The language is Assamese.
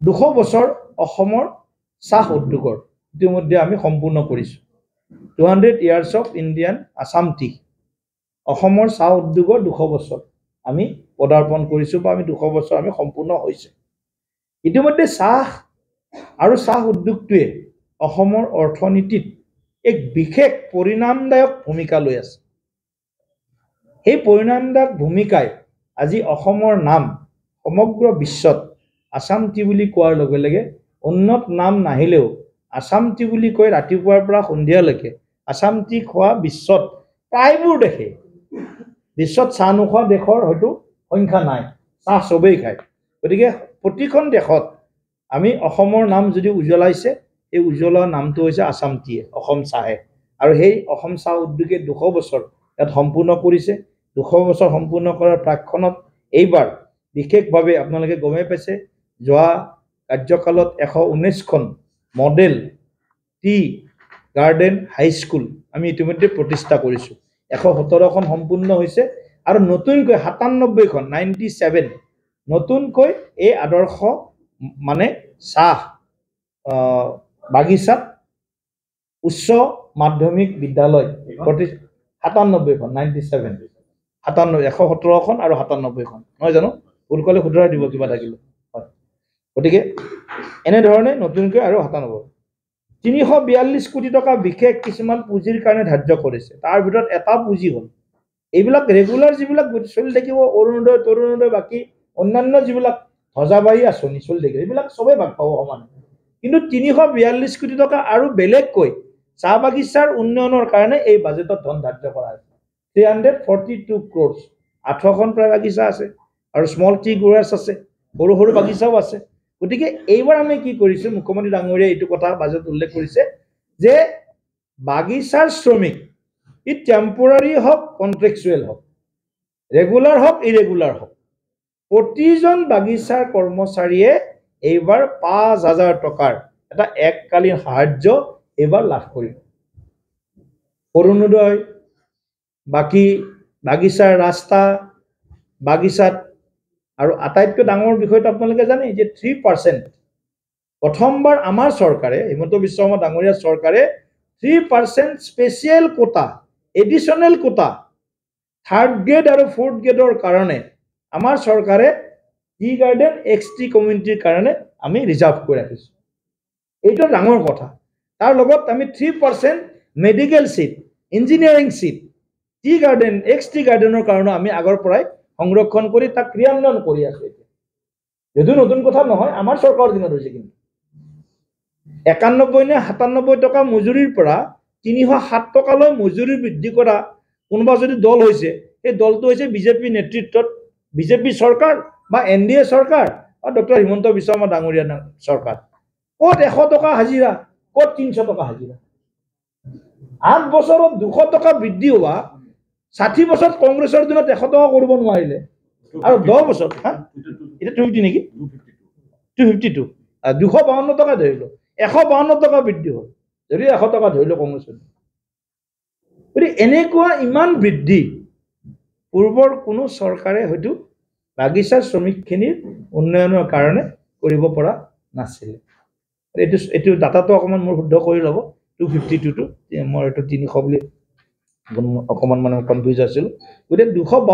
200 বছৰ অসমৰ চাহ উদ্যোগৰ ইতিমধ্যে আমি সম্পূৰ্ণ কৰিছোঁ 200 years of Indian Assam tea অসমৰ চাহ উদ্যোগৰ 200 বছৰ আমি পদাৰ্পণ কৰিছোঁ বা আমি 200 বছৰ আমি সম্পূৰ্ণ হৈছে ইতিমধ্যে চাহ আৰু চাহ উদ্যোগটোৱে অসমৰ অৰ্থনীতিত এক বিশেষ পৰিণামদায়ক ভূমিকা লৈ আছে এই পৰিণামদায়ক ভূমিকাই আজি অসমৰ নাম সমগ্ৰ বিশ্বত আসাম টি বুলি কোৱাৰ লগে লগে উন্নত নাম নাহিলেও আসাম টি বুলি কৈ ৰাতিপুৱাৰ পৰা সন্ধিয়ালৈকে আসাম টি খোৱা বিশ্বত প্ৰায়বোৰ দেখে বিশ্বত চাহ নোখোৱা দেশৰ হয়তো সংখ্যা নাই চাহ সবেই খায় গতিকে প্ৰতিখন দেশত আমি অসমৰ নাম যদি উজ্বলাইছে এই উজ্বলোৱা নামটো হৈছে আসাম টিয়ে অসম চাহে আৰু সেই অসম চাহ উদ্যোগে 200 বছৰ ইয়াত সম্পূৰ্ণ কৰিছে 200 বছৰ সম্পূৰ্ণ কৰাৰ প্ৰাক্ষণত এইবাৰ বিশেষভাৱে আপোনালোকে গমে পাইছে যোৱা কাৰ্যকালত 119খন মডেল টি গাৰ্ডেন হাই স্কুল আমি ইতিমধ্যে প্ৰতিষ্ঠা কৰিছোঁ 117খন সম্পূৰ্ণ হৈছে আৰু নতুনকৈ 97খন 97 নতুনকৈ এই আদৰ্শ মানে চাহ বাগিচাত উচ্চ মাধ্যমিক বিদ্যালয় 97খন 97 117খন আৰু 97খন নহয় জানো ভুল কলে শুধৰাই দিব কিবা থাকিলে হয় গতিকে এনে ধৰণে নতুনকৈ আৰু 97 342 কোটি টকা বিশেষ কিছুমান পুঁজিৰ কাৰণে ধাৰ্য কৰিছে তাৰ ভিতৰত এটা পুঁজি হ'ল এইবিলাক ৰেগুলাৰ যিবিলাক চলি থাকিব অৰুণোদয় তৰুণোদয় বাকি অন্যান্য যিবিলাক ধ্বজাবাহী আঁচনি চলি থাকিব এইবিলাক সবেই ভাগ পাব সমানে কিন্তু 342 কোটি টকা আৰু বেলেগকৈ চাহ বাগিচাৰ উন্নয়নৰ কাৰণে এই বাজেটত ধন ধাৰ্য কৰা হৈছে 342 crores 18খন প্ৰায় বাগিচা আছে আৰু স্মল টি গ্ৰোৱাৰ্ছ আছে সৰু সৰু বাগিচাও আছে গতিকে এইবাৰ আমি কি কৰিছো মুখ্যমন্ত্ৰী ডাঙৰীয়াই এইটো কথা বাজেট উল্লেখ কৰিছে যে বাগিচাৰ শ্ৰমিক ই টেম্পৰাৰী হওক কন্ট্ৰেকচুৱেল হওক ৰেগুলাৰ হওক ইৰেগুলাৰ হওক প্ৰতিজন বাগিচাৰ কৰ্মচাৰীয়ে এইবাৰ 5000 টকাৰ এটা এককালীন সাহায্য এইবাৰ লাভ কৰিব অৰুণোদয় বাকি বাগিচাৰ ৰাস্তা বাগিচাত আৰু আটাইতকৈ ডাঙৰ বিষয়টো আপোনালোকে জানে যে 3% প্ৰথমবাৰ আমাৰ চৰকাৰে হিমন্ত বিশ্ব শৰ্মা ডাঙৰীয়াৰ চৰকাৰে 3% special quota additional quota third grade আৰু ফোৰ্থ গ্ৰেডৰ কাৰণে আমাৰ চৰকাৰে টি গাৰ্ডেন এক্সটি কমিউনিটিৰ কাৰণে আমি ৰিজাৰ্ভ কৰি ৰাখিছোঁ এইটো ডাঙৰ কথা তাৰ লগত আমি 3% medical seat engineering seat tea garden ex tea গাৰ্ডেনৰ কাৰণে আমি আগৰ পৰাই সংৰক্ষণ কৰি তাক ক্ৰিয়ান্বয়ন কৰি আছো যদিও নতুন কথা নহয় আমাৰ চৰকাৰৰ দিনত হৈছে কিন্তু 91 নে 97 টকা মজুৰিৰ পৰা 307 টকালৈ মজুৰি বৃদ্ধি কৰা কোনোবা যদি দল হৈছে এই দলটো হৈছে বিজেপি নেতৃত্বত বিজেপি চৰকাৰ বা এনডিএ চৰকাৰ বা ডক্টৰ হিমন্ত বিশ্ব শৰ্মা ডাঙৰীয়া চৰকাৰ ক'ত 100 টকা হাজিৰা ক'ত 300 টকা হাজিৰা 8 বছৰত 200 টকা বৃদ্ধি হোৱা 60 বছৰত কংগ্ৰেছৰ দিনত 100 টকা কৰিব নোৱাৰিলে আৰু 10 বছৰ এটা 250 নেকি 252 252 টকা ধৰিলো 152 টকা বৃদ্ধি হ'ল যদি 100 টকা ধৰিলো কংগ্ৰেছৰ গতিকে এনেকুৱা ইমান বৃদ্ধি পূৰ্বৰ কোনো চৰকাৰে হয়তো বাগিচাৰ শ্ৰমিকখিনিৰ উন্নয়নৰ কাৰণে কৰিব পৰা নাছিল এইটো ডাটাটো অকমান মোৰ শুদ্ধ কৰি ল'ব 252 টো মই এইটো 300 বুলি অকমান মানে কনফিউজ আছিল গতিকে 252